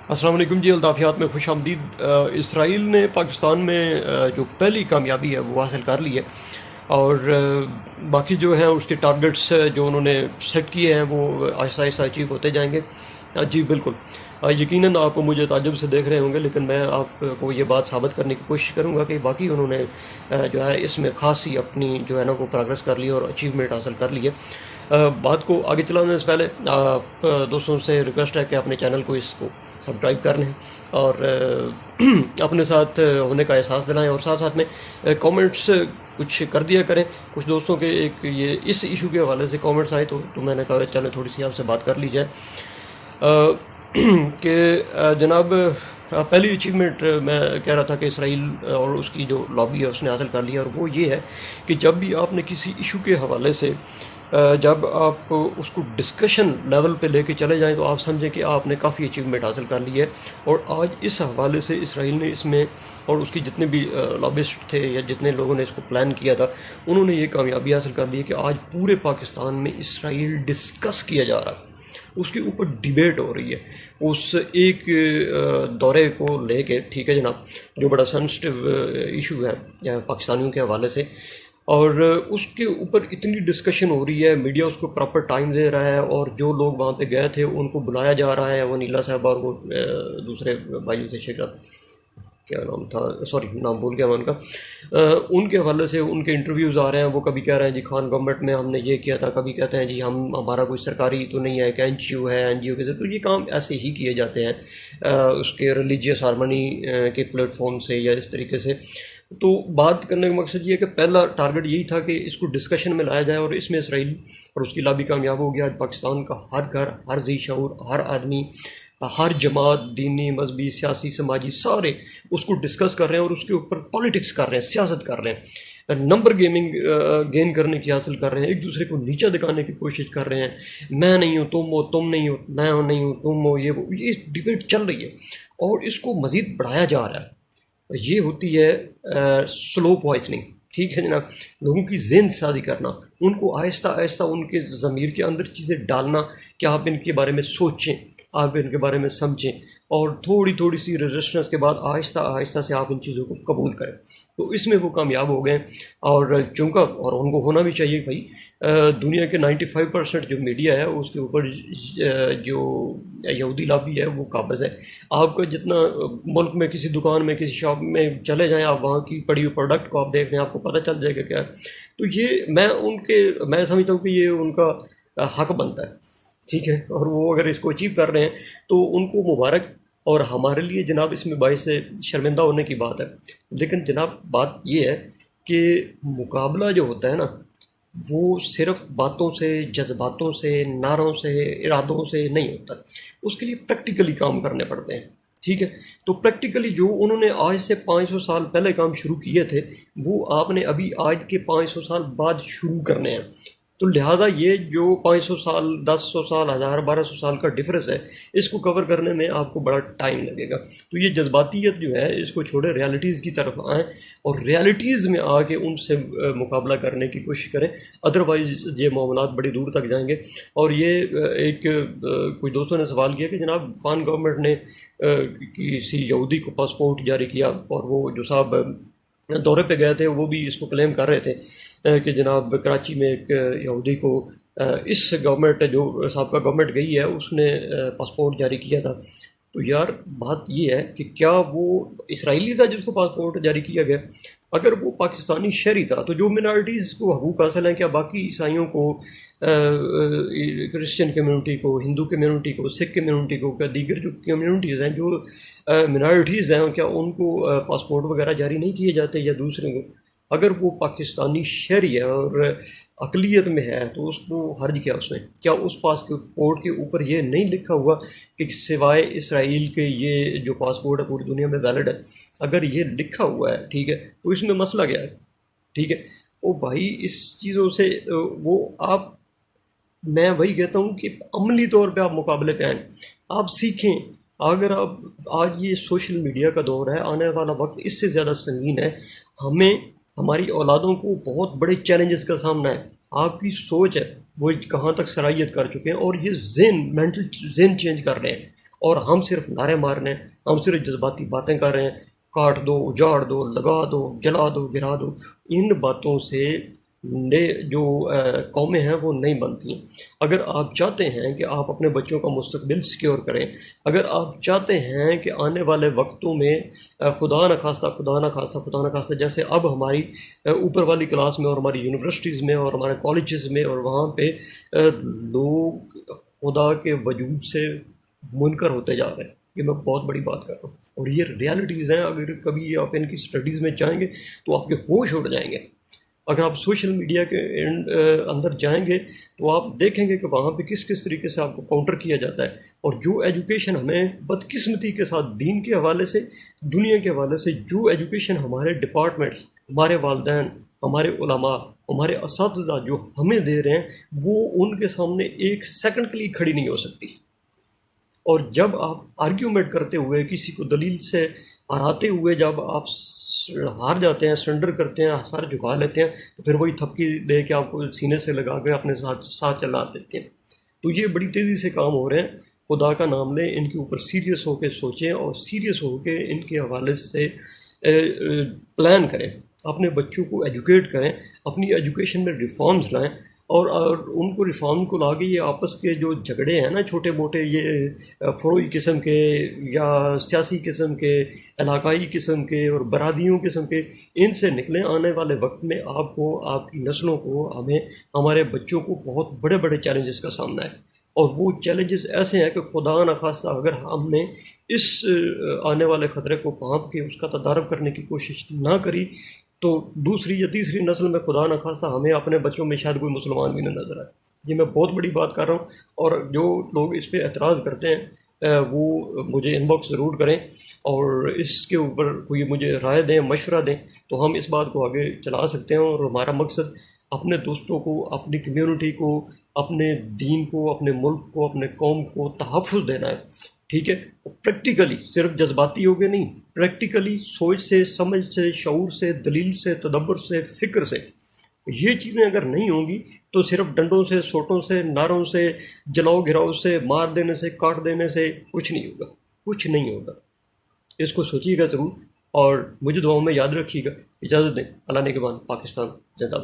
السلام علیکم جی، الطافیات میں خوش آمدید۔ اسرائیل نے پاکستان میں جو پہلی کامیابی ہے وہ حاصل کر لی ہے، اور باقی جو ہیں اس کے ٹارگٹس جو انہوں نے سیٹ کیے ہیں وہ آہستہ آہستہ اچیو ہوتے جائیں گے۔ جی بالکل، یقیناً آپ مجھے تعجب سے دیکھ رہے ہوں گے، لیکن میں آپ کو یہ بات ثابت کرنے کی کوشش کروں گا کہ باقی انہوں نے جو ہے اس میں خاصی اپنی جو ہے نا وہ پروگرس کر لی اور اچیومنٹ حاصل کر لی ہے۔ بات کو آگے چلانے سے پہلے آپ دوستوں سے ریکویسٹ ہے کہ اپنے چینل کو اس کو سبسکرائب کر لیں اور اپنے ساتھ ہونے کا احساس دلائیں، اور ساتھ ساتھ میں کامنٹس کچھ کر دیا کریں۔ کچھ دوستوں کے ایک یہ اس ایشو کے حوالے سے کامنٹس آئے تو میں نے کہا چلیں تھوڑی سی آپ سے بات کر لی جائے کہ جناب پہلی اچیومنٹ میں کہہ رہا تھا کہ اسرائیل اور اس کی جو لابی ہے اس نے حاصل کر لیا، اور وہ یہ ہے کہ جب بھی آپ نے کسی ایشو کے حوالے سے جب آپ اس کو ڈسکشن لیول پہ لے کے چلے جائیں تو آپ سمجھیں کہ آپ نے کافی اچیومنٹ حاصل کر لی ہے۔ اور آج اس حوالے سے اسرائیل نے اس میں اور اس کی جتنے بھی لابسٹ تھے یا جتنے لوگوں نے اس کو پلان کیا تھا، انہوں نے یہ کامیابی حاصل کر لی ہے کہ آج پورے پاکستان میں اسرائیل ڈسکس کیا جا رہا ہے، اس کے اوپر ڈیبیٹ ہو رہی ہے اس ایک دورے کو لے کے، ٹھیک ہے جناب، جو بڑا سینسٹیو ایشو ہے پاکستانیوں کے حوالے سے، اور اس کے اوپر اتنی ڈسکشن ہو رہی ہے، میڈیا اس کو پراپر ٹائم دے رہا ہے، اور جو لوگ وہاں پہ گئے تھے ان کو بلایا جا رہا ہے، وہ نیلا صاحب اور وہ دوسرے بھائیوں تھے، شیخ کیا نام تھا، سوری نام بھول گیا میں ان کا، ان کے حوالے سے ان کے انٹرویوز آ رہے ہیں، وہ کبھی کہہ رہے ہیں جی خان گورنمنٹ میں ہم نے یہ کیا تھا، کبھی کہتے ہیں جی ہمارا کوئی سرکاری تو نہیں ہے، ایک این جی او ہے، این جی او کے تو یہ کام ایسے ہی کیے جاتے ہیں اس کے ریلیجیس ہارمنی کے پلیٹ فارم سے یا اس طریقے سے۔ تو بات کرنے کا مقصد یہ ہے کہ پہلا ٹارگٹ یہی تھا کہ اس کو ڈسکشن میں لایا جائے، اور اس میں اسرائیل اور اس کی لابی کامیاب ہو گیا۔ آج پاکستان کا ہر گھر، ہر ذی شعور، ہر آدمی، ہر جماعت، دینی، مذہبی، سیاسی، سماجی، سارے اس کو ڈسکس کر رہے ہیں اور اس کے اوپر پالیٹکس کر رہے ہیں، سیاست کر رہے ہیں، نمبر گین کرنے کی حاصل کر رہے ہیں، ایک دوسرے کو نیچا دکھانے کی کوشش کر رہے ہیں، میں نہیں ہوں تم ہو، تم نہیں ہو میں نہیں ہوں تم ہو، یہ ڈبیٹ چل رہی ہے اور اس کو مزید بڑھایا جا رہا ہے۔ یہ ہوتی ہے سلو پوائزننگ، ٹھیک ہے جناب، لوگوں کی ذہن سازی کرنا، ان کو آہستہ آہستہ ان کے ضمیر کے اندر چیزیں ڈالنا کہ آپ ان کے بارے میں سوچیں، آپ ان کے بارے میں سمجھیں، اور تھوڑی تھوڑی سی ریزسٹنس کے بعد آہستہ آہستہ سے آپ ان چیزوں کو قبول کریں۔ تو اس میں وہ کامیاب ہو گئے، اور چونکہ اور ان کو ہونا بھی چاہیے بھائی، دنیا کے 95% جو میڈیا ہے اس کے اوپر جو یہودی لابی ہے وہ قابض ہے۔ آپ کا جتنا ملک میں کسی دکان میں، کسی شاپ میں چلے جائیں، آپ وہاں کی پڑی ہوئی پروڈکٹ کو آپ دیکھ لیں، آپ کو پتہ چل جائے گا کیا ہے۔ تو یہ میں سمجھتا ہوں کہ یہ ان کا حق بنتا ہے، ٹھیک ہے، اور وہ اگر اس کو اچیو کر رہے ہیں تو ان کو مبارک، اور ہمارے لیے جناب اس میں باعث شرمندہ ہونے کی بات ہے۔ لیکن جناب بات یہ ہے کہ مقابلہ جو ہوتا ہے نا، وہ صرف باتوں سے، جذباتوں سے، نعروں سے، ارادوں سے نہیں ہوتا، اس کے لیے پریکٹیکلی کام کرنے پڑتے ہیں، ٹھیک ہے۔ تو پریکٹیکلی جو انہوں نے آج سے 500 سال پہلے کام شروع کیے تھے، وہ آپ نے ابھی آج کے 500 سال بعد شروع کرنے ہیں۔ تو لہٰذا یہ جو 500 سال، 1000 سال، 1200 سال کا ڈفرینس ہے، اس کو کور کرنے میں آپ کو بڑا ٹائم لگے گا۔ تو یہ جذباتیت جو ہے اس کو چھوڑے، ریالٹیز کی طرف آئیں اور ریالٹیز میں آ کے ان سے مقابلہ کرنے کی کوشش کریں، ادروائز یہ معاملات بڑی دور تک جائیں گے۔ اور یہ ایک کچھ دوستوں نے سوال کیا کہ جناب خان گورنمنٹ نے کسی یہودی کو پاسپورٹ جاری کیا، اور وہ جو صاحب دورے پہ گئے تھے وہ بھی اس کو کلیم کر رہے تھے کہ جناب کراچی میں ایک یہودی کو اس گورنمنٹ جو سابقہ گورنمنٹ گئی ہے اس نے پاسپورٹ جاری کیا تھا۔ تو یار بات یہ ہے کہ کیا وہ اسرائیلی تھا جس کو پاسپورٹ جاری کیا گیا؟ اگر وہ پاکستانی شہری تھا تو جو منارٹیز کو حقوق حاصل ہیں، کیا باقی عیسائیوں کو، کرسچن کمیونٹی کو، ہندو کمیونٹی کو، سکھ کمیونٹی کو، کیا دیگر جو کمیونٹیز ہیں، جو منارٹیز ہیں، کیا ان کو پاسپورٹ وغیرہ جاری نہیں کیے جاتے، یا دوسرے کو؟ اگر وہ پاکستانی شہری ہے اور اقلیت میں ہے تو اس کو حرج کیا اس میں؟ کیا اس پاسپورٹ کے اوپر یہ نہیں لکھا ہوا کہ سوائے اسرائیل کے یہ جو پاسپورٹ ہے پوری دنیا میں ویلڈ ہے؟ اگر یہ لکھا ہوا ہے، ٹھیک ہے، تو اس میں مسئلہ کیا ہے؟ ٹھیک ہے، وہ بھائی اس چیزوں سے وہ آپ، میں وہی کہتا ہوں کہ عملی طور پہ آپ مقابلے پہ آئیں، آپ سیکھیں۔ اگر آپ آج یہ سوشل میڈیا کا دور ہے، آنے والا وقت اس سے زیادہ سنگین ہے، ہمیں ہماری اولادوں کو بہت بڑے چیلنجز کا سامنا ہے۔ آپ کی سوچ ہے وہ کہاں تک صلاحیت کر چکے ہیں، اور یہ ذہن، مینٹل ذہن چینج کر رہے ہیں۔ اور ہم صرف نعرے مار رہے ہیں، ہم صرف جذباتی باتیں کر رہے ہیں، کاٹ دو، اجاڑ دو، لگا دو، جلا دو، گرا دو. ان باتوں سے جو قومیں ہیں وہ نہیں بنتی ہیں. اگر آپ چاہتے ہیں کہ آپ اپنے بچوں کا مستقبل سیکیور کریں، اگر آپ چاہتے ہیں کہ آنے والے وقتوں میں خدا نہ خواستہ جیسے اب ہماری اوپر والی کلاس میں اور ہماری یونیورسٹیز میں اور ہمارے کالجز میں اور وہاں پہ لوگ خدا کے وجود سے منکر ہوتے جا رہے ہیں، یہ میں بہت بڑی بات کر رہا ہوں اور یہ ریالٹیز ہیں. اگر کبھی آپ ان کی اسٹڈیز میں جائیں گے تو آپ کے ہوش اڑ جائیں گے. اگر آپ سوشل میڈیا کے اندر جائیں گے تو آپ دیکھیں گے کہ وہاں پہ کس کس طریقے سے آپ کو کاؤنٹر کیا جاتا ہے. اور جو ایجوکیشن ہمیں بدقسمتی کے ساتھ دین کے حوالے سے، دنیا کے حوالے سے، جو ایجوکیشن ہمارے ڈپارٹمنٹس، ہمارے والدین، ہمارے علماء، ہمارے اساتذہ جو ہمیں دے رہے ہیں، وہ ان کے سامنے ایک سیکنڈ کے لیے کھڑی نہیں ہو سکتی. اور جب آپ آرگیومنٹ کرتے ہوئے کسی کو دلیل سے ہراتے ہوئے جب آپ ہار جاتے ہیں، سرنڈر کرتے ہیں، سر جھکا لیتے ہیں، تو پھر وہی تھپکی دے کے آپ کو سینے سے لگا کے اپنے ساتھ چلا دیتے ہیں. تو یہ بڑی تیزی سے کام ہو رہے ہیں. خدا کا نام لیں، ان کے اوپر سیریس ہو کے سوچیں اور سیریس ہو کے ان کے حوالے سے پلان کریں. اپنے بچوں کو ایجوکیٹ کریں، اپنی ایجوکیشن میں ریفارمز لائیں اور ان کو ریفارم کو لا کے یہ آپس کے جو جھگڑے ہیں نا چھوٹے موٹے، یہ فروئی قسم کے یا سیاسی قسم کے، علاقائی قسم کے اور برادریوں قسم کے، ان سے نکلیں. آنے والے وقت میں آپ کو، آپ کی نسلوں کو، ہمیں، ہمارے بچوں کو بہت بڑے بڑے چیلنجز کا سامنا ہے. اور وہ چیلنجز ایسے ہیں کہ خدا نخواستہ اگر ہم نے اس آنے والے خطرے کو پانپ کے اس کا تدارک کرنے کی کوشش نہ کری تو دوسری یا تیسری نسل میں خدا نخواستہ ہمیں اپنے بچوں میں شاید کوئی مسلمان بھی نہ نظر آئے. یہ میں بہت بڑی بات کر رہا ہوں. اور جو لوگ اس پہ اعتراض کرتے ہیں وہ مجھے ان باکس ضرور کریں اور اس کے اوپر کوئی مجھے رائے دیں، مشورہ دیں، تو ہم اس بات کو آگے چلا سکتے ہیں. اور ہمارا مقصد اپنے دوستوں کو، اپنی کمیونٹی کو، اپنے دین کو، اپنے ملک کو، اپنے قوم کو تحفظ دینا ہے. ٹھیک ہے، پریکٹیکلی، صرف جذباتی ہو گئے نہیں، پریکٹیکلی سوچ سے، سمجھ سے، شعور سے، دلیل سے، تدبر سے، فکر سے. یہ چیزیں اگر نہیں ہوں گی تو صرف ڈنڈوں سے، سوٹوں سے، نعروں سے، جلاؤ گراؤ سے، مار دینے سے، کاٹ دینے سے کچھ نہیں ہوگا، کچھ نہیں ہوگا. اس کو سوچیے گا ضرور اور مجھے دعاؤں میں یاد رکھیے گا. اجازت دیں. اللہ نگہبان. پاکستان زندہ باد.